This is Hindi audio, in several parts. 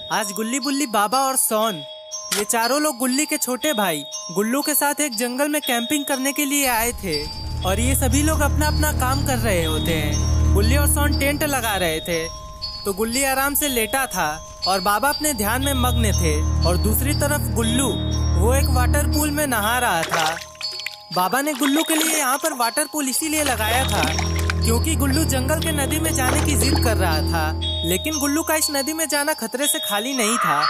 आज गुल्ली बुल्ली, बाबा और सोन ये चारों लोग गुल्ली के छोटे भाई गुल्लू के साथ एक जंगल में कैंपिंग करने के लिए आए थे। और ये सभी लोग अपना अपना काम कर रहे होते हैं। गुल्ली और सोन टेंट लगा रहे थे तो गुल्ली आराम से लेटा था और बाबा अपने ध्यान में मग्न थे। और दूसरी तरफ गुल्लू वो एक वाटर पूल में नहा रहा था। बाबा ने गुल्लू के लिए यहाँ पर वाटर पूल इसीलिए लगाया था क्योंकि गुल्लू जंगल के नदी में जाने की जिद कर रहा था, लेकिन गुल्लू का इस नदी में जाना खतरे से खाली नहीं था।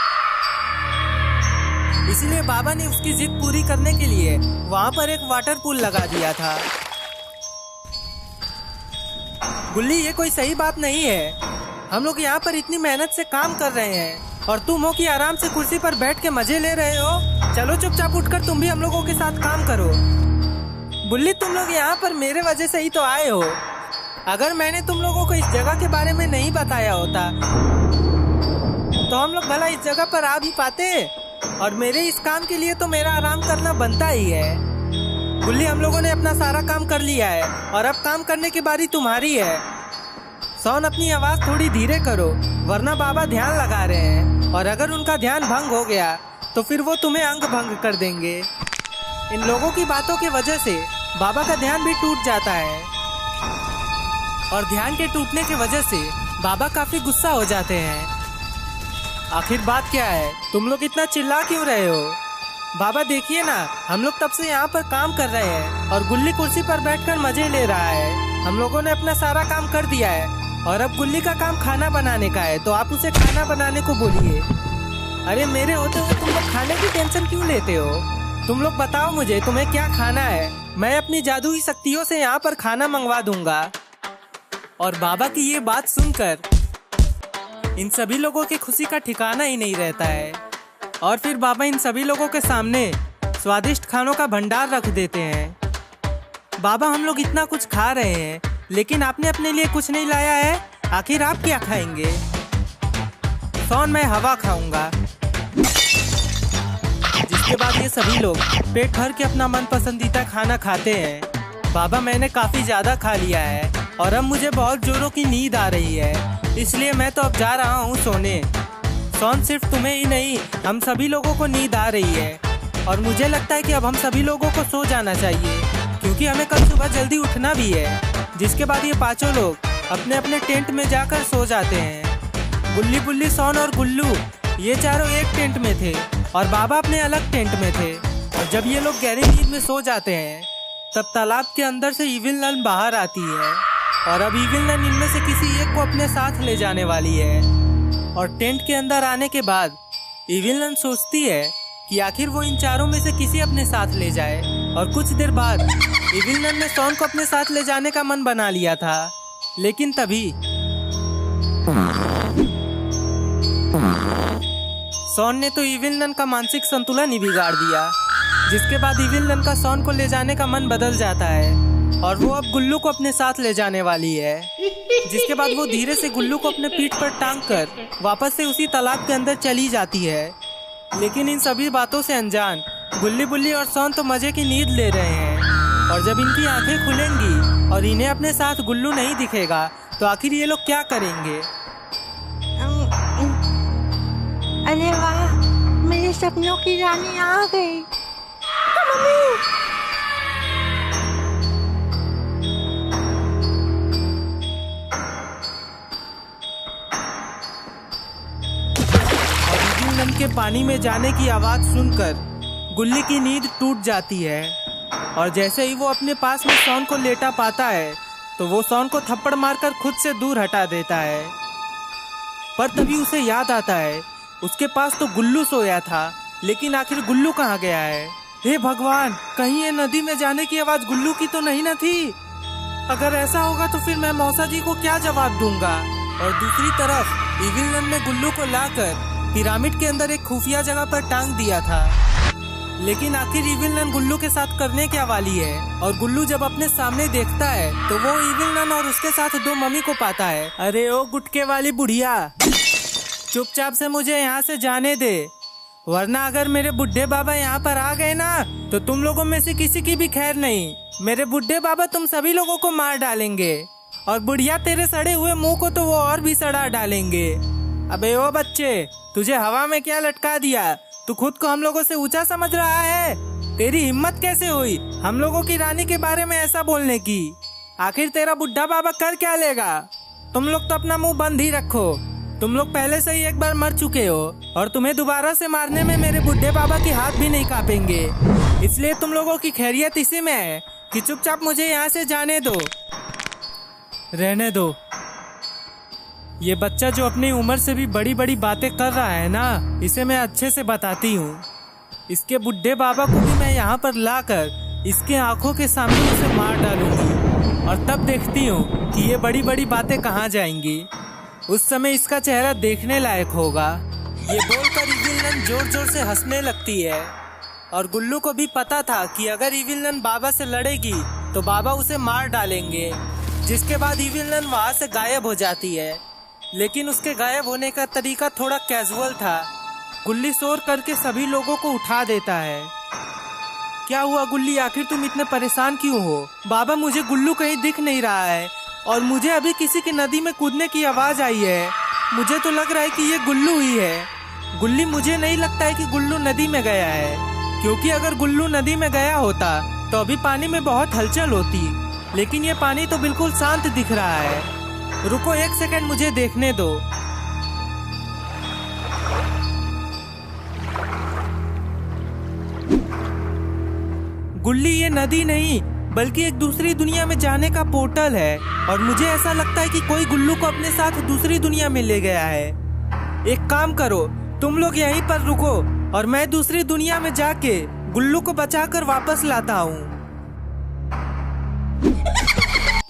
इसीलिए बाबा ने उसकी जिद पूरी करने के लिए वहाँ पर एक वाटर पूल लगा दिया था। गुल्ली, ये कोई सही बात नहीं है। हम लोग यहाँ पर इतनी मेहनत से काम कर रहे हैं और तुम हो कि आराम से कुर्सी पर बैठ के मजे ले रहे हो। चलो चुपचाप उठकर तुम भी हम लोगों के साथ काम करो। गुल्ली, तुम लोग यहाँ पर मेरे वजह से ही तो आए हो। अगर मैंने तुम लोगों को इस जगह के बारे में नहीं बताया होता तो हम लोग भला इस जगह पर आ भी पाते। और मेरे इस काम के लिए तो मेरा आराम करना बनता ही है। गुल्ली, हम लोगों ने अपना सारा काम कर लिया है और अब काम करने की बारी तुम्हारी है। सोन, अपनी आवाज थोड़ी धीरे करो वरना बाबा ध्यान लगा रहे हैं और अगर उनका ध्यान भंग हो गया तो फिर वो तुम्हें अंग भंग कर देंगे। इन लोगों की बातों की वजह से बाबा का ध्यान भी टूट जाता है और ध्यान के टूटने की वजह से बाबा काफी गुस्सा हो जाते हैं। आखिर बात क्या है? तुम लोग इतना चिल्ला क्यों रहे हो? बाबा देखिए ना, हम लोग तब से यहाँ पर काम कर रहे हैं और गुल्ली कुर्सी पर बैठकर मजे ले रहा है। हम लोगों ने अपना सारा काम कर दिया है और अब गुल्ली का काम खाना बनाने का है, तो आप उसे खाना बनाने को बोलिए। अरे मेरे होते हुए तुम लोग खाने की टेंशन क्यों लेते हो? तुम लोग बताओ मुझे तुम्हें क्या खाना है, मैं अपनी जादुई शक्तियों से यहाँ पर खाना मंगवा दूंगा। और बाबा की ये बात सुनकर इन सभी लोगों की खुशी का ठिकाना ही नहीं रहता है। और फिर बाबा इन सभी लोगों के सामने स्वादिष्ट खानों का भंडार रख देते हैं। बाबा, हम लोग इतना कुछ खा रहे हैं लेकिन आपने अपने लिए कुछ नहीं लाया है। आखिर आप क्या खाएंगे? सोन, मैं हवा खाऊंगा। जिसके बाद ये सभी लोग पेट भर के अपना मन पसंदीदा खाना खाते हैं। बाबा, मैंने काफी ज्यादा खा लिया है और अब मुझे बहुत जोरों की नींद आ रही है, इसलिए मैं तो अब जा रहा हूँ सोने। सोन, सिर्फ तुम्हें ही नहीं हम सभी लोगों को नींद आ रही है और मुझे लगता है कि अब हम सभी लोगों को सो जाना चाहिए क्योंकि हमें कल सुबह जल्दी उठना भी है। जिसके बाद ये पांचों लोग अपने अपने टेंट में जाकर सो जाते हैं। गुल्ली बुल्ली, सोन और गुल्लू ये चारों एक टेंट में थे और बाबा अपने अलग टेंट में थे। और जब ये लोग गहरी नींद में सो जाते हैं तब तालाब के अंदर से इविल नन बाहर आती है और अब इविल नन इनमें से किसी एक को अपने साथ ले जाने वाली है। और टेंट के अंदर आने के बाद इविल नन सोचती है कि आखिर वो इन चारों में से किसी अपने साथ ले जाए। और कुछ देर बाद इविल नन ने सोन को अपने साथ ले जाने का मन बना लिया था, लेकिन तभी सोन ने तो इविल नन का मानसिक संतुलन ही बिगाड़ दिया। जिसके बाद इविल नन का सोन को ले जाने का मन बदल जाता है और वो अब गुल्लू को अपने साथ ले जाने वाली है। जिसके बाद वो धीरे से गुल्लू को अपने पीठ पर टांग कर वापस से उसी तालाब के अंदर चली जाती है। लेकिन इन सभी बातों से अनजान गुल्ली बुल्ली और सोन तो मजे की नींद ले रहे हैं। और जब इनकी आंखें खुलेंगी और इन्हें अपने साथ गुल्लू नहीं दिखेगा तो आखिर ये लोग क्या करेंगे? अरे वाह, मेरे सपनों की रानी आ गई। मम्मी, नन के पानी में जाने की आवाज सुनकर गुल्ली की नींद टूट जाती है और जैसे ही वो अपने पास में सोन को लेटा पाता है तो वो सोन को थप्पड़ मारकर खुद से दूर हटा देता है। पर तभी उसे याद आता है उसके पास तो गुल्लू सोया था, लेकिन आखिर गुल्लू कहाँ गया है? हे भगवान, कहीं ये नदी में जाने की आवाज गुल्लू की तो नहीं न थी? अगर ऐसा होगा तो फिर मैं मौसा जी को क्या जवाब दूंगा? और दूसरी तरफ इविल नन ने गुल्लू को लाकर पिरामिड के अंदर एक खुफिया जगह पर टांग दिया था, लेकिन आखिर इविल नन गुल्लू के साथ करने क्या वाली है? और गुल्लू जब अपने सामने देखता है तो वो इविल नन और उसके साथ दो मम्मी को पाता है। अरे ओ गुटके वाली बुढ़िया, चुपचाप से मुझे यहाँ से जाने दे, वरना अगर मेरे बुढ़े बाबा यहाँ पर आ गए ना तो तुम लोगों में से किसी की भी खैर नहीं। मेरे बुढ़े बाबा तुम सभी लोगों को मार डालेंगे और बुढ़िया तेरे सड़े हुए मुंह को तो वो और भी सड़ा डालेंगे। अबे ओ बच्चे, तुझे हवा में क्या लटका दिया? तू खुद को हम लोगों से ऊंचा समझ रहा है? तेरी हिम्मत कैसे हुई हम लोगों की रानी के बारे में ऐसा बोलने की? आखिर तेरा बुढ़ा बाबा कर क्या लेगा? तुम लोग तो अपना मुंह बंद ही रखो। तुम लोग पहले से ही एक बार मर चुके हो और तुम्हें दोबारा से मारने में मेरे बुढ़े बाबा के हाथ भी नहीं कांपेंगे। इसलिए तुम लोगों की खैरियत इसी में है कि चुपचाप मुझे यहाँ से जाने दो। रहने दो। ये बच्चा जो अपनी उम्र से भी बड़ी बड़ी बातें कर रहा है ना, इसे मैं अच्छे से बताती हूँ। इसके बुढ़े बाबा को भी मैं यहाँ पर लाकर इसके आंखों के सामने उसे मार डालूंगी और तब देखती हूँ कि ये बड़ी बड़ी बातें कहाँ जाएंगी। उस समय इसका चेहरा देखने लायक होगा। ये बोलकर इविल जोर जोर से हंसने लगती है और गुल्लू को भी पता था कि अगर इविल बाबा से लड़ेगी तो बाबा उसे मार डालेंगे। जिसके बाद इविल वहाँ से गायब हो जाती है, लेकिन उसके गायब होने का तरीका थोड़ा कैजुअल था। गुल्ली शोर करके सभी लोगों को उठा देता है। क्या हुआ गुल्ली, आखिर तुम इतने परेशान क्यों हो? बाबा मुझे गुल्लू कहीं दिख नहीं रहा है और मुझे अभी किसी की नदी में कूदने की आवाज आई है। मुझे तो लग रहा है कि ये गुल्लू ही है। गुल्ली, मुझे नहीं लगता है कि गुल्लू नदी में गया है, क्योंकि अगर गुल्लू नदी में गया होता तो अभी पानी में बहुत हलचल होती, लेकिन ये पानी तो बिल्कुल शांत दिख रहा है। रुको एक सेकंड, मुझे देखने दो। गुल्ली, ये नदी नहीं बल्कि एक दूसरी दुनिया में जाने का पोर्टल है और मुझे ऐसा लगता है कि कोई गुल्लू को अपने साथ दूसरी दुनिया में ले गया है। एक काम करो, तुम लोग यहीं पर रुको और मैं दूसरी दुनिया में जाके गुल्लू को बचाकर वापस लाता हूँ।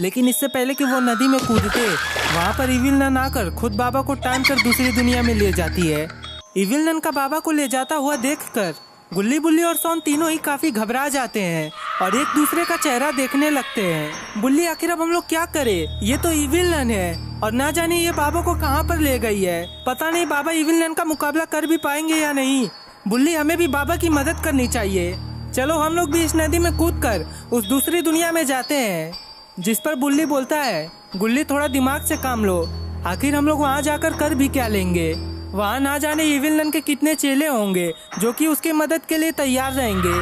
लेकिन इससे पहले कि वो नदी में कूदते, वहाँ पर इविल आकर खुद बाबा को टाइम कर दूसरी दुनिया में ले जाती है। इविल का बाबा को ले जाता हुआ देखकर गुल्ली, बुल्ली और सोन तीनों ही काफी घबरा जाते हैं और एक दूसरे का चेहरा देखने लगते हैं। बुल्ली, आखिर अब हम लोग क्या करें? ये तो इविल है और ना जाने ये बाबा को कहाँ पर ले गई है। पता नहीं बाबा इविल का मुकाबला कर भी पाएंगे या नहीं। बुल्ली, हमें भी बाबा की मदद करनी चाहिए। चलो हम लोग भी इस नदी में कूदकर उस दूसरी दुनिया में जाते हैं। जिस पर बुल्ली बोलता है, गुल्ली थोड़ा दिमाग से काम लो, आखिर हम लोग वहाँ जाकर कर भी क्या लेंगे? वहाँ ना जाने इविल के कितने चेले होंगे जो कि उसकी मदद के लिए तैयार रहेंगे।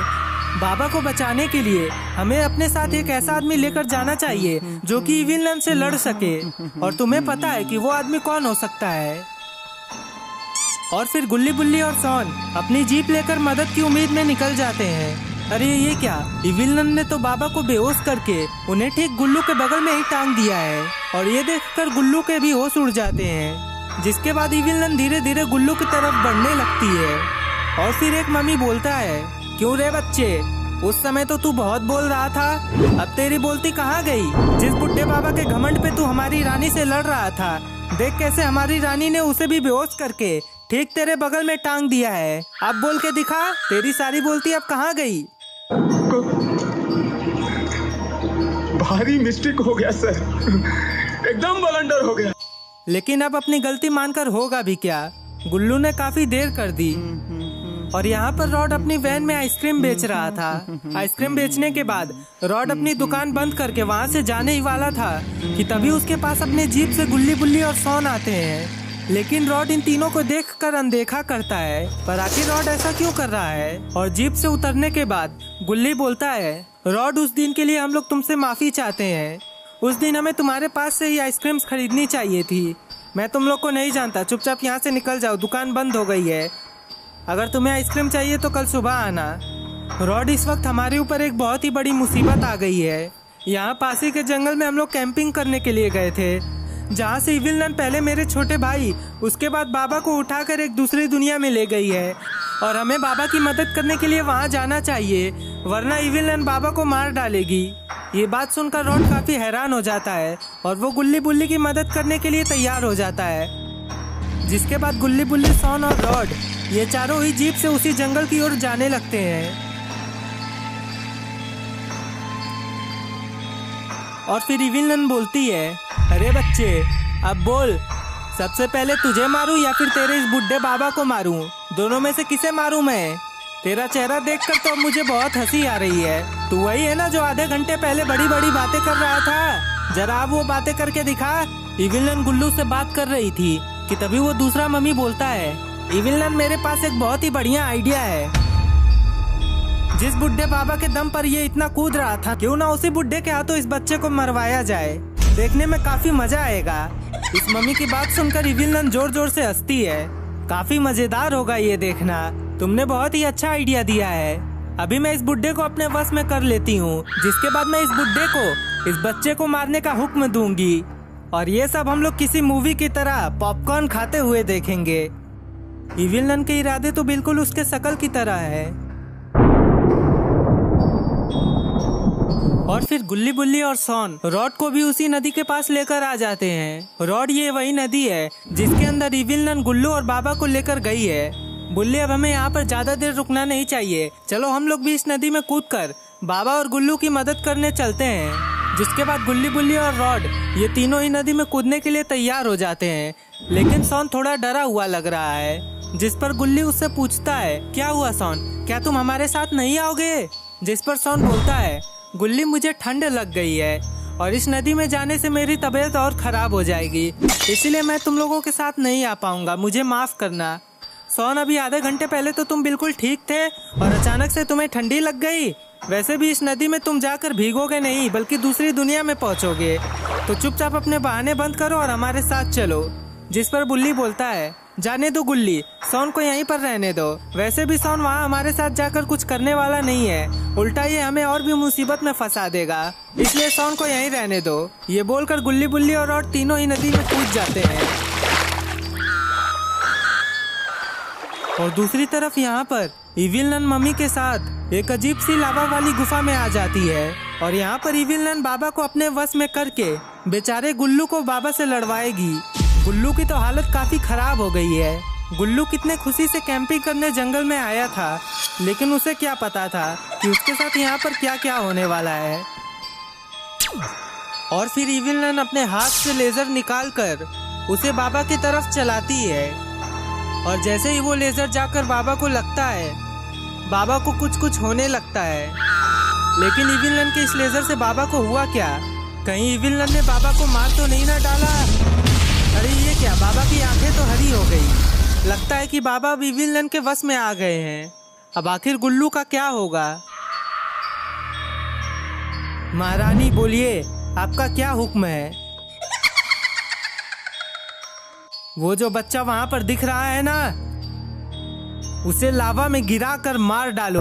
बाबा को बचाने के लिए हमें अपने साथ एक ऐसा आदमी लेकर जाना चाहिए जो कि इविल से लड़ सके, और तुम्हें पता है कि वो आदमी कौन हो सकता है। और फिर गुल्ली, बुल्ली और सोन अपनी जीप लेकर मदद की उम्मीद में निकल जाते हैं। अरे ये क्या, इविल ने तो बाबा को बेहोश करके उन्हें ठीक गुल्लू के बगल में ही टांग दिया है और ये देखकर गुल्लू के भी होश उड़ जाते हैं। जिसके बाद इविल धीरे धीरे गुल्लू की तरफ बढ़ने लगती है और फिर एक मम्मी बोलता है, क्यों रे बच्चे, उस समय तो तू बहुत बोल रहा था, अब तेरी बोलती कहाँ गई? जिस बुढ़े बाबा के घमंड पे तू हमारी रानी से लड़ रहा था, देख कैसे हमारी रानी ने उसे भी बेहोश करके ठीक तेरे बगल में टांग दिया है। अब बोल के दिखा, तेरी सारी बोलती अब कहाँ गई? भारी मिस्टेक हो गया सर, एकदम ब्लंडर हो गया। लेकिन अब अपनी गलती मानकर होगा भी क्या? गुल्लू ने काफी देर कर दी और यहाँ पर रॉड अपनी वैन में आइसक्रीम बेच रहा था। आइसक्रीम बेचने के बाद रॉड अपनी दुकान बंद करके वहाँ से जाने ही वाला था कि तभी उसके पास अपने जीप से गुल्ली, बुल्ली और सोन आते हैं। लेकिन रॉड इन तीनों को देखकर अनदेखा करता है। पर आखिर रॉड ऐसा क्यों कर रहा है? और जीप से उतरने के बाद गुल्ली बोलता है, रॉड, उस दिन के लिए हम लोग तुमसे माफी चाहते हैं। उस दिन हमें तुम्हारे पास से ही आइसक्रीम्स खरीदनी चाहिए थी। मैं तुम लोग को नहीं जानता, चुपचाप यहाँ से निकल जाओ, दुकान बंद हो गई है। अगर तुम्हें आइसक्रीम चाहिए तो कल सुबह आना। रॉड, इस वक्त हमारे ऊपर एक बहुत ही बड़ी मुसीबत आ गई है। यहाँ पास ही के जंगल में हम लोग कैंपिंग करने के लिए गए थे, जहाँ से इविल पहले मेरे छोटे भाई, उसके बाद बाबा को उठाकर एक दूसरी दुनिया में ले गई है और हमें बाबा की मदद करने के लिए वहाँ जाना चाहिए, वरना इविल बाबा को मार डालेगी। ये बात सुनकर रॉड काफी हैरान हो जाता है और वो गुल्ली, बुल्ली की मदद करने के लिए तैयार हो जाता है। जिसके बाद गुल्ली, बुल्ली, सोन और रॉड ये चारों ही जीप से उसी जंगल की ओर जाने लगते हैं। और फिर इविल बोलती है, अरे बच्चे, अब बोल, सबसे पहले तुझे मारूं या फिर तेरे इस बुढ़े बाबा को मारूं? दोनों में से किसे मारूं मैं? तेरा चेहरा देखकर तो मुझे बहुत हंसी आ रही है। तू वही है ना जो आधे घंटे पहले बड़ी बड़ी बातें कर रहा था? जरा आप वो बातें करके दिखा। इविल गुल्लू से बात कर रही थी कि तभी वो दूसरा मम्मी बोलता है, इविलन, मेरे पास एक बहुत ही बढ़िया आइडिया है। जिस बुड्ढे बाबा के दम पर ये इतना कूद रहा था, क्यों ना उसी बुड्ढे के हाथों इस बच्चे को मरवाया जाए। देखने में काफी मजा आएगा। इस मम्मी की बात सुनकर इविलन जोर जोर से हंसती है। काफी मजेदार होगा ये देखना। तुमने बहुत ही अच्छा आइडिया दिया है। अभी मैं इस बुड्ढे को अपने वश में कर लेती हूँ, जिसके बाद मैं इस बुड्ढे को इस बच्चे को मारने का हुक्म दूंगी और ये सब हम लोग किसी मूवी की तरह पॉपकॉर्न खाते हुए देखेंगे। इविलन के इरादे तो बिल्कुल उसके शकल की तरह है। और फिर गुल्ली बुल्ली और सॉन रॉड को भी उसी नदी के पास लेकर आ जाते हैं। रॉड, ये वही नदी है जिसके अंदर इविलन गुल्लू और बाबा को लेकर गई है। बुल्ली, अब हमें यहाँ पर ज्यादा देर रुकना नहीं चाहिए। चलो हम लोग भी इस नदी में कूदकर बाबा और गुल्लू की मदद करने चलते हैं। जिसके बाद गुल्ली बुल्ली और रॉड ये तीनों ही नदी में कूदने के लिए तैयार हो जाते हैं। लेकिन सॉन थोड़ा डरा हुआ लग रहा है। जिस पर गुल्ली उससे पूछता है, क्या हुआ सॉन, क्या तुम हमारे साथ नहीं आओगे? जिस पर सॉन बोलता है, गुल्ली, मुझे ठंड लग गई है और इस नदी में जाने से मेरी तबीयत और खराब हो जाएगी, इसलिए मैं तुम लोगों के साथ नहीं आ पाऊंगा, मुझे माफ करना। सॉन, अभी आधे घंटे पहले तो तुम बिल्कुल ठीक थे और अचानक से तुम्हें ठंडी लग गई। वैसे भी इस नदी में तुम जाकर भीगोगे नहीं, बल्कि दूसरी दुनिया में पहुंचोगे। तो चुपचाप अपने बहाने बंद करो और हमारे साथ चलो। जिस पर बुल्ली बोलता है, जाने दो गुल्ली, सॉन को यहीं पर रहने दो। वैसे भी सॉन वहाँ हमारे साथ जाकर कुछ करने वाला नहीं है, उल्टा ये हमें और भी मुसीबत में फंसा देगा, इसलिए सॉन को यहीं रहने दो। ये बोलकर गुल्ली बुल्ली और रॉड तीनों ही नदी में कूद जाते हैं। और दूसरी तरफ यहाँ पर इविलन मम्मी के साथ एक अजीब सी लावा वाली गुफा में आ जाती है और यहाँ पर इविलन बाबा को अपने वश में करके बेचारे गुल्लू को बाबा से लड़वाएगी। गुल्लू की तो हालत काफी खराब हो गई है। गुल्लू कितने खुशी से कैंपिंग करने जंगल में आया था, लेकिन उसे क्या पता था कि उसके साथ यहाँ पर क्या क्या होने वाला है। और फिर इविलन अपने हाथ से लेजर निकालकर उसे बाबा की तरफ चलाती है और जैसे ही वो लेजर जाकर बाबा को लगता है, बाबा को कुछ कुछ होने लगता है। लेकिन इविलन के इस लेजर से बाबा को हुआ क्या? कहीं इविलन ने बाबा को मार तो नहीं ना डाला? अरे ये क्या, बाबा की आंखें तो हरी हो गई। लगता है कि बाबा अब इविलन के वश में आ गए हैं। अब आखिर गुल्लू का क्या होगा? महारानी, बोलिए, आपका क्या हुक्म है? वो जो बच्चा वहां पर दिख रहा है ना, उसे लावा में गिरा कर मार डालो।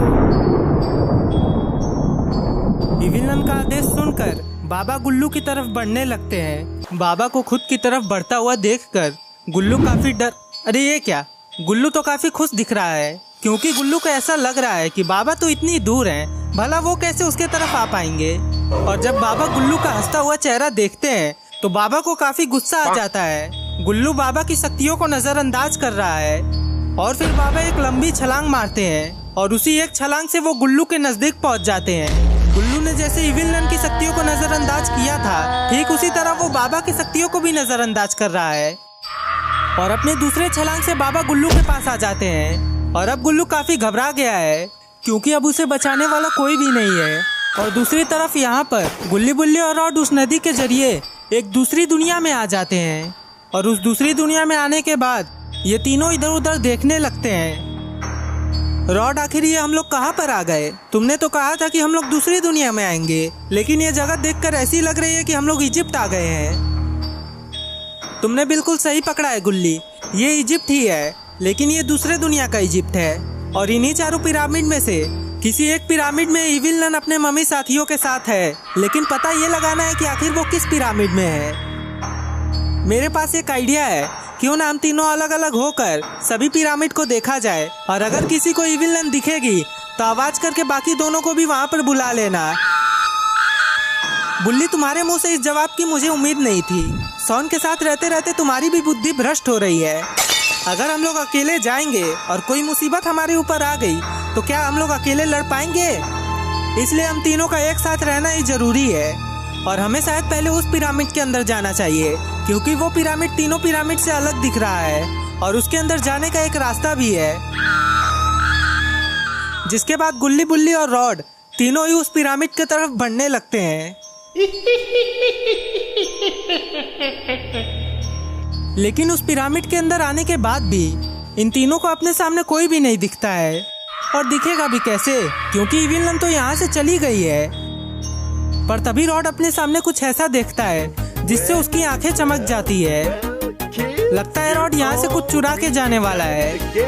इविलन का आदेश सुनकर बाबा गुल्लू की तरफ बढ़ने लगते हैं। बाबा को खुद की तरफ बढ़ता हुआ देखकर गुल्लू काफी डर, अरे ये क्या, गुल्लू तो काफी खुश दिख रहा है, क्योंकि गुल्लू को ऐसा लग रहा है कि बाबा तो इतनी दूर हैं, भला वो कैसे उसके तरफ आ पाएंगे। और जब बाबा गुल्लू का हंसता हुआ चेहरा देखते हैं तो बाबा को काफी गुस्सा आ जाता है। गुल्लू बाबा की शक्तियों को नजरअंदाज कर रहा है और फिर बाबा एक लंबी छलांग मारते हैं और उसी एक छलांग से वो गुल्लू के नजदीक पहुंच जाते हैं। गुल्लू ने जैसे इविलन की शक्तियों को नजरअंदाज किया था, ठीक उसी तरह वो बाबा की शक्तियों को भी नजरअंदाज कर रहा है और अपने दूसरे छलांग से बाबा गुल्लू के पास आ जाते हैं। और अब गुल्लू काफी घबरा गया है, क्योंकि अब उसे बचाने वाला कोई भी नहीं है। और दूसरी तरफ यहाँ पर गुल्ली बुल्ली और रॉड उस नदी के जरिए एक दूसरी दुनिया में आ जाते हैं और उस दूसरी दुनिया में आने के बाद ये तीनों इधर उधर देखने लगते हैं। रॉड, आखिर ये हम लोग कहाँ पर आ गए? तुमने तो कहा था कि हम लोग दूसरी दुनिया में आएंगे, लेकिन ये जगह देखकर ऐसी लग रही है कि हम लोग इजिप्ट आ गए हैं। तुमने बिल्कुल सही पकड़ा है गुल्ली, ये इजिप्ट ही है, लेकिन ये दूसरे दुनिया का इजिप्ट है। और इन्हीं चारों पिरामिड में से किसी एक पिरामिड में इविलन अपने मम्मी साथियों के साथ है, लेकिन पता ये लगाना है कि आखिर वो किस पिरामिड में है। मेरे पास एक आइडिया है, क्यों ना हम तीनों अलग अलग होकर सभी पिरामिड को देखा जाए और अगर किसी को इविलन दिखेगी तो आवाज करके बाकी दोनों को भी वहां पर बुला लेना। बुल्ली, तुम्हारे मुंह से इस जवाब की मुझे उम्मीद नहीं थी। सॉन के साथ रहते रहते तुम्हारी भी बुद्धि भ्रष्ट हो रही है। अगर हम लोग अकेले जाएंगे और कोई मुसीबत हमारे ऊपर आ गई तो क्या हम लोग अकेले लड़ पाएंगे? इसलिए हम तीनों का एक साथ रहना ही जरूरी है और हमें शायद पहले उस पिरामिड के अंदर जाना चाहिए, क्योंकि वो पिरामिड तीनों पिरामिड से अलग दिख रहा है और उसके अंदर जाने का एक रास्ता भी है। जिसके बाद गुल्ली बुल्ली और रॉड तीनों ही उस पिरामिड की तरफ बढ़ने लगते हैं। लेकिन उस पिरामिड के अंदर आने के बाद भी इन तीनों को अपने सामने कोई भी नहीं दिखता है, और दिखेगा भी कैसे, क्योंकि इविलन तो यहाँ से चली गई है। पर तभी रॉड अपने सामने कुछ ऐसा देखता है जिससे उसकी आंखें चमक जाती है। लगता है रॉड यहाँ से कुछ चुरा के जाने वाला है।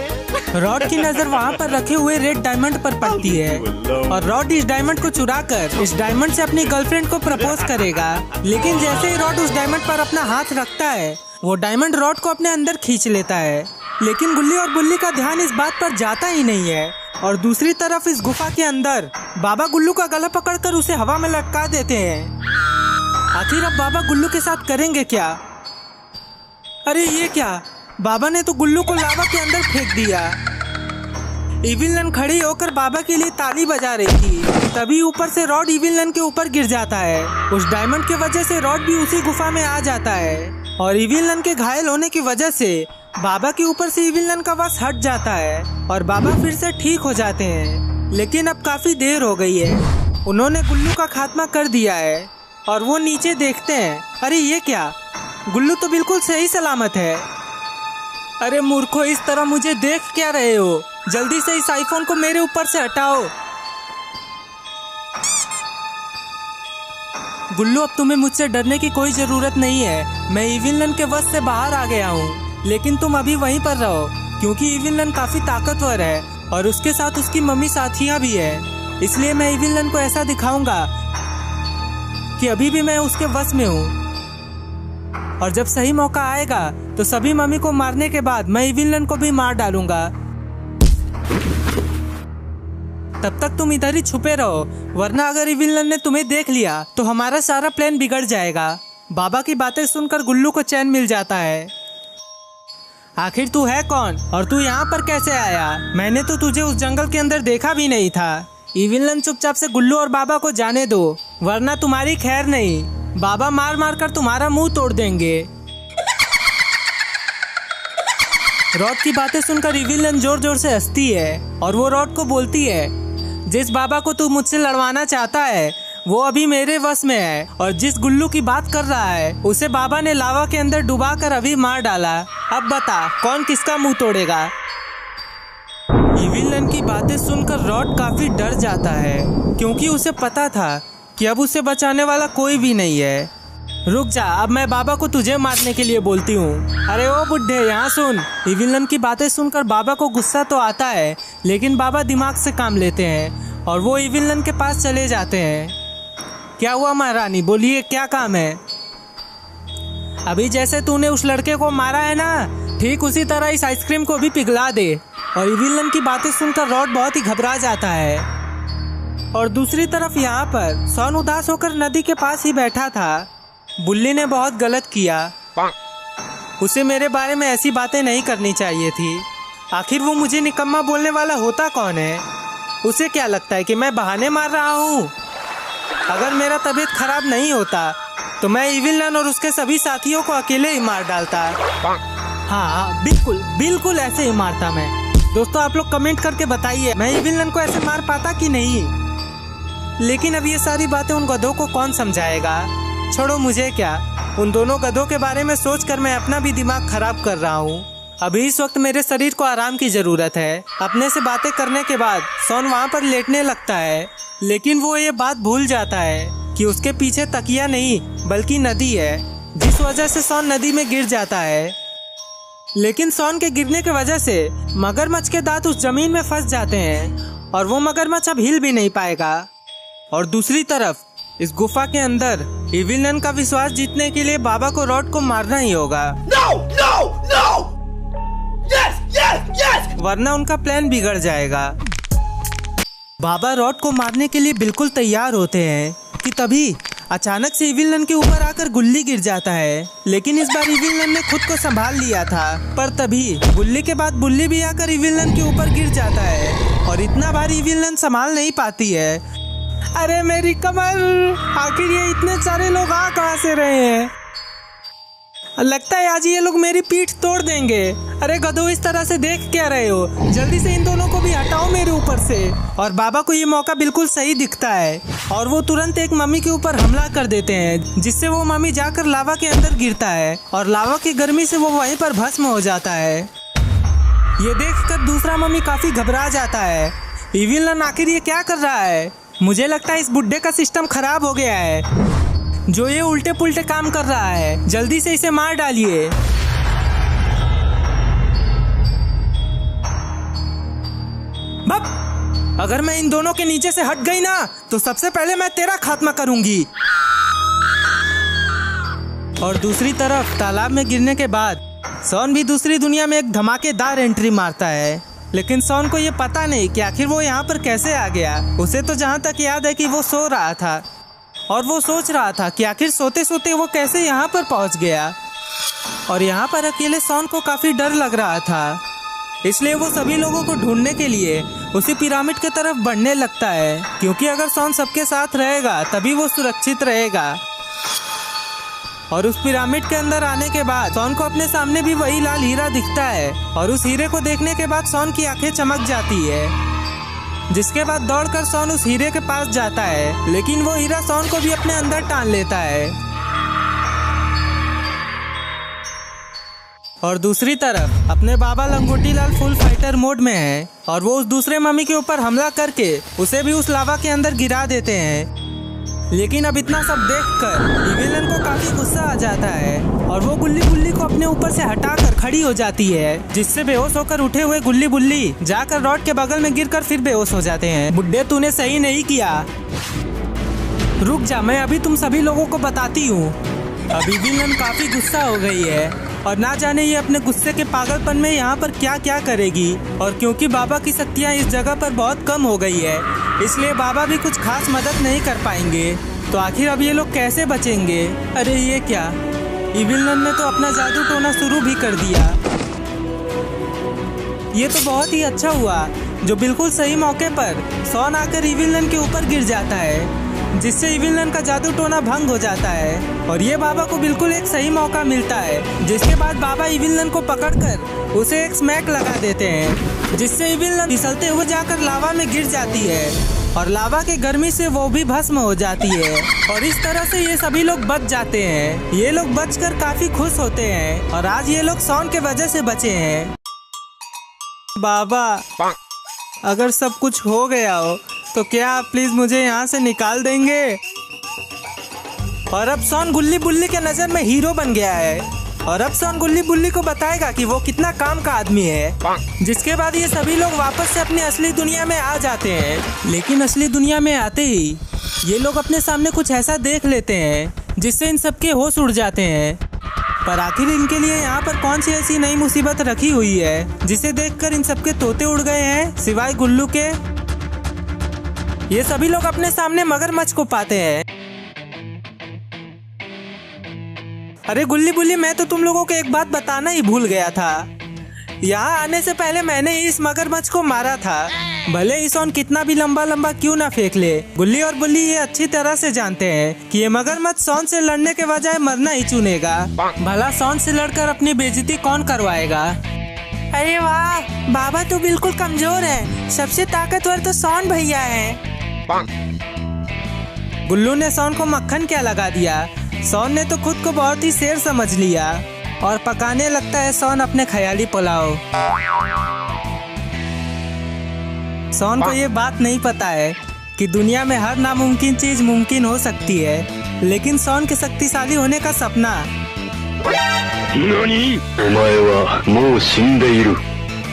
रॉड की नजर वहाँ पर रखे हुए रेड डायमंड पर पड़ती है और रॉड इस डायमंड को चुराकर इस डायमंड से अपनी गर्लफ्रेंड को प्रपोज करेगा। लेकिन जैसे ही रॉड उस डायमंड पर अपना हाथ रखता है, वो डायमंड रॉड को अपने अंदर खींच लेता है। लेकिन गुल्ली और बुल्ली का ध्यान इस बात पर जाता ही नहीं है, और दूसरी तरफ इस गुफा के अंदर बाबा गुल्लू का गला पकड़कर उसे हवा में लटका देते हैं। आखिर अब बाबा गुल्लू के साथ करेंगे क्या? अरे ये क्या, बाबा ने तो गुल्लू को लावा के अंदर फेंक दिया। इविलन खड़ी होकर बाबा के लिए ताली बजा रही थी, तभी ऊपर से रॉड इविलन के ऊपर गिर जाता है। उस डायमंड की वजह से रॉड भी उसी गुफा में आ जाता है, और इविलन के घायल होने की वजह से बाबा के ऊपर से इविलन का वश हट जाता है और बाबा फिर से ठीक हो जाते हैं। लेकिन अब काफी देर हो गई है, उन्होंने गुल्लू का खात्मा कर दिया है, और वो नीचे देखते हैं। अरे ये क्या, गुल्लू तो बिल्कुल सही सलामत है। अरे मूर्खो, इस तरह मुझे देख क्या रहे हो? जल्दी से इस आईफोन को मेरे ऊपर से हटाओ। गुल्लू, अब तुम्हें मुझसे डरने की कोई जरूरत नहीं है। मैं इविलन के वश से बाहर आ गया हूँ, लेकिन तुम अभी वहीं पर रहो, क्योंकि इविलन काफी ताकतवर है और उसके साथ उसकी मम्मी साथियाँ भी है। इसलिए मैं इविलन को ऐसा दिखाऊंगा कि अभी भी मैं उसके वश में हूँ, और जब सही मौका आएगा तो सभी मम्मी को मारने के बाद मैं इविलन को भी मार डालूंगा। तब तक तुम इधर ही छुपे रहो, वरना अगर इविलन ने तुम्हें देख लिया तो हमारा सारा प्लान बिगड़ जाएगा। बाबा की बातें सुनकर गुल्लू को चैन मिल जाता है। आखिर तू है कौन और तू यहाँ पर कैसे आया? मैंने तो तुझे उस जंगल के अंदर देखा भी नहीं था। इविलन, चुपचाप से गुल्लू और बाबा को जाने दो, वरना तुम्हारी खैर नहीं। बाबा मार मार कर तुम्हारा मुंह तोड़ देंगे। रॉड की बातें सुनकर इविलन जोर जोर से हंसती है और वो रॉड को बोलती है, जिस बाबा को तू मुझसे लड़वाना चाहता है वो अभी मेरे वश में है, और जिस गुल्लू की बात कर रहा है उसे बाबा ने लावा के अंदर डुबाकर अभी मार डाला। अब बता कौन किसका मुंह तोड़ेगा? इविलन की बातें सुनकर रॉड काफी डर जाता है, क्योंकि उसे पता था कि अब उसे बचाने वाला कोई भी नहीं है। रुक जा, अब मैं बाबा को तुझे मारने के लिए बोलती हूँ। अरे ओ बुड्ढे, यहाँ सुन। इविलन की बातें सुनकर बाबा को गुस्सा तो आता है, लेकिन बाबा दिमाग से काम लेते हैं और वो इविलन के पास चले जाते हैं। क्या हुआ महारानी, बोलिए क्या काम है? अभी जैसे तूने उस लड़के को मारा है ना, ठीक उसी तरह इस आइसक्रीम को भी पिघला दे। और इविलन की बातें सुनकर रॉड बहुत ही घबरा जाता है। और दूसरी तरफ यहाँ पर सॉन उदास होकर नदी के पास ही बैठा था। बुल्ली ने बहुत गलत किया, उसे मेरे बारे में ऐसी बातें नहीं करनी चाहिए थी। आखिर वो मुझे निकम्मा बोलने वाला होता कौन है? उसे क्या लगता है कि मैं बहाने मार रहा हूँ? अगर मेरा तबीयत खराब नहीं होता तो मैं इविलन और उसके सभी साथियों को अकेले ही मार डालता। हाँ, बिल्कुल बिल्कुल ऐसे ही मारता मैं। दोस्तों, आप लोग कमेंट करके बताइए मैं इविलन को ऐसे मार पाता कि नहीं। लेकिन अब ये सारी बातें उन गधों को कौन समझाएगा? छोड़ो, मुझे क्या, उन दोनों गधों के बारे में सोचकर मैं अपना भी दिमाग खराब कर रहा हूँ। अभी इस वक्त मेरे शरीर को आराम की जरूरत है। अपने से बातें करने के बाद सॉन वहाँ पर लेटने लगता है, लेकिन वो ये बात भूल जाता है कि उसके पीछे तकिया नहीं बल्कि नदी है, जिस वजह से सॉन नदी में गिर जाता है। लेकिन सॉन के गिरने की वजह से मगरमच्छ के दांत उस जमीन में फंस जाते हैं और वो मगरमच्छ अब हिल भी नहीं पाएगा। और दूसरी तरफ इस गुफा के अंदर इविलन का विश्वास जीतने के लिए बाबा को रॉड को मारना ही होगा। No! No! No! Yes! Yes! Yes! वरना उनका प्लान बिगड़ जाएगा। बाबा रॉड को मारने के लिए बिल्कुल तैयार होते हैं कि तभी अचानक से इविलन के ऊपर आकर गुल्ली गिर जाता है। लेकिन इस बार इविलन ने खुद को संभाल लिया था, पर तभी गुल्ली के बाद बुल्ली भी आकर इविलन के ऊपर गिर जाता है और इतना भारी इविलन संभाल नहीं पाती है। अरे मेरी कमर, आखिर ये इतने सारे लोग आ कहाँ से रहे हैं? लगता है आज ये लोग मेरी पीठ तोड़ देंगे। अरे गधों, इस तरह से देख क्या रहे हो? जल्दी से इन दोनों को भी हटाओ मेरे ऊपर से। और बाबा को ये मौका बिल्कुल सही दिखता है और वो तुरंत एक मम्मी के ऊपर हमला कर देते हैं, जिससे वो मम्मी जाकर लावा के अंदर गिरता है और लावा की गर्मी से वो वहीं पर भस्म हो जाता है। ये देखकर दूसरा मम्मी काफी घबरा जाता है। इविलन आखिर ये क्या कर रहा है? मुझे लगता है इस बुड्ढे का सिस्टम खराब हो गया है, जो ये उल्टे पुल्टे काम कर रहा है। जल्दी से इसे मार डालिए। अगर मैं इन दोनों के नीचे से हट गई ना तो सबसे पहले मैं तेरा खात्मा करूंगी। और दूसरी तरफ तालाब में गिरने के बाद सॉन भी दूसरी दुनिया में एक धमाकेदार एंट्री मारता है, लेकिन सॉन को ये पता नहीं कि आखिर वो यहाँ पर कैसे आ गया। उसे तो जहाँ तक याद है कि वो सो रहा था और वो सोच रहा था कि आखिर सोते सोते वो कैसे यहाँ पर पहुँच गया। और यहाँ पर अकेले सॉन को काफ़ी डर लग रहा था, इसलिए वो सभी लोगों को ढूंढने के लिए उसी पिरामिड की तरफ बढ़ने लगता है, क्योंकि अगर सॉन सबके साथ रहेगा तभी वो सुरक्षित रहेगा। और उस पिरामिड के अंदर आने के बाद सॉन को अपने सामने भी वही लाल हीरा दिखता है और उस हीरे को देखने के बाद सॉन की आंखें चमक जाती है, जिसके बाद दौड़कर सॉन उस हीरे के पास जाता है, लेकिन वो हीरा सॉन को भी अपने अंदर टान लेता है। और दूसरी तरफ अपने बाबा लंगोटी लाल फुल फाइटर मोड में है और वो उस दूसरे मम्मी के ऊपर हमला करके उसे भी उस लावा के अंदर गिरा देते हैं। लेकिन अब इतना सब देखकर इविलन को काफी गुस्सा आ जाता है और वो गुल्ली बुल्ली को अपने ऊपर से हटाकर खड़ी हो जाती है, जिससे बेहोश होकर उठे हुए गुल्ली बुल्ली जाकर रॉड के बगल में गिरकर फिर बेहोश हो जाते हैं। बुड्ढे तूने सही नहीं किया, रुक जा, मैं अभी तुम सभी लोगों को बताती हूँ। अब इविलन काफी गुस्सा हो गई है और ना जाने ये अपने गुस्से के पागलपन में यहाँ पर क्या क्या करेगी। और क्योंकि बाबा की शक्तियाँ इस जगह पर बहुत कम हो गई है, इसलिए बाबा भी कुछ खास मदद नहीं कर पाएंगे। तो आखिर अब ये लोग कैसे बचेंगे? अरे ये क्या, इविलन ने तो अपना जादू टोना शुरू भी कर दिया। ये तो बहुत ही अच्छा हुआ जो बिल्कुल सही मौके पर सॉन आकर इविलन के ऊपर गिर जाता है, जिससे इविलन का जादू टोना भंग हो जाता है और ये बाबा को बिल्कुल एक सही मौका मिलता है, जिसके बाद बाबा इविलन को पकड़कर उसे एक स्मैक लगा देते हैं, जिससे इविलन फिसलते हुए जाकर लावा में गिर जाती है और लावा के गर्मी से वो भी भस्म हो जाती है। और इस तरह से ये सभी लोग बच जाते हैं। ये लोग बचकर काफी खुश होते हैं और आज ये लोग सॉन के वजह से बचे हैं। बाबा, अगर सब कुछ हो गया हो तो क्या आप प्लीज मुझे यहाँ से निकाल देंगे? और अब सॉन गुल्ली बुल्ली के नजर में हीरो बन गया है और अब सॉन गुल्ली बुल्ली को बताएगा कि वो कितना काम का आदमी है, जिसके बाद ये सभी लोग वापस से अपनी असली दुनिया में आ जाते हैं। लेकिन असली दुनिया में आते ही ये लोग अपने सामने कुछ ऐसा देख लेते हैं जिससे इन सबके होश उड़ जाते हैं। पर आखिर इनके लिए यहाँ पर कौन सी ऐसी नई मुसीबत रखी हुई है जिसे देखकर इन सबके तोते उड़ गए हैं सिवाय गुल्लू के? ये सभी लोग अपने सामने मगरमच्छ को पाते हैं। अरे गुल्ली बुल्ली, मैं तो तुम लोगों को एक बात बताना ही भूल गया था। यहाँ आने से पहले मैंने ही इस मगरमच्छ को मारा था, भले ही सॉन कितना भी लंबा लंबा क्यों ना फेंक ले। गुल्ली और बुल्ली ये अच्छी तरह से जानते हैं कि ये मगरमच्छ सॉन से लड़ने के बजाय मरना ही चुनेगा। भला सॉन से लड़कर अपनी बेइज्जती कौन करवाएगा? अरे वाह, बाबा तो बिल्कुल कमजोर है, सबसे ताकतवर तो सॉन भैया है। गुल्लू ने सॉन को मक्खन क्या लगा दिया। सॉन ने तो खुद को बहुत ही शेर समझ लिया और पकाने लगता है सॉन अपने ख्याली पुलाव। सॉन को ये बात नहीं पता है कि दुनिया में हर नामुमकिन चीज मुमकिन हो सकती है, लेकिन सॉन के शक्तिशाली होने का सपना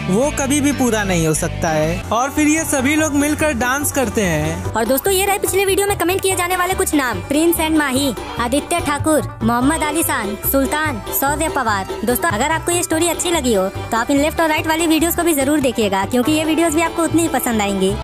वो कभी भी पूरा नहीं हो सकता है। और फिर ये सभी लोग मिलकर डांस करते हैं। और दोस्तों, ये रहे पिछले वीडियो में कमेंट किए जाने वाले कुछ नाम: प्रिंस एंड माही, आदित्य ठाकुर, मोहम्मद अली खान, सुल्तान, शौर्य पवार। दोस्तों, अगर आपको ये स्टोरी अच्छी लगी हो तो आप इन लेफ्ट और राइट वाली वीडियोस को भी जरूर देखिएगा, क्योंकि ये वीडियोस भी आपको उतनी ही पसंद आएंगी।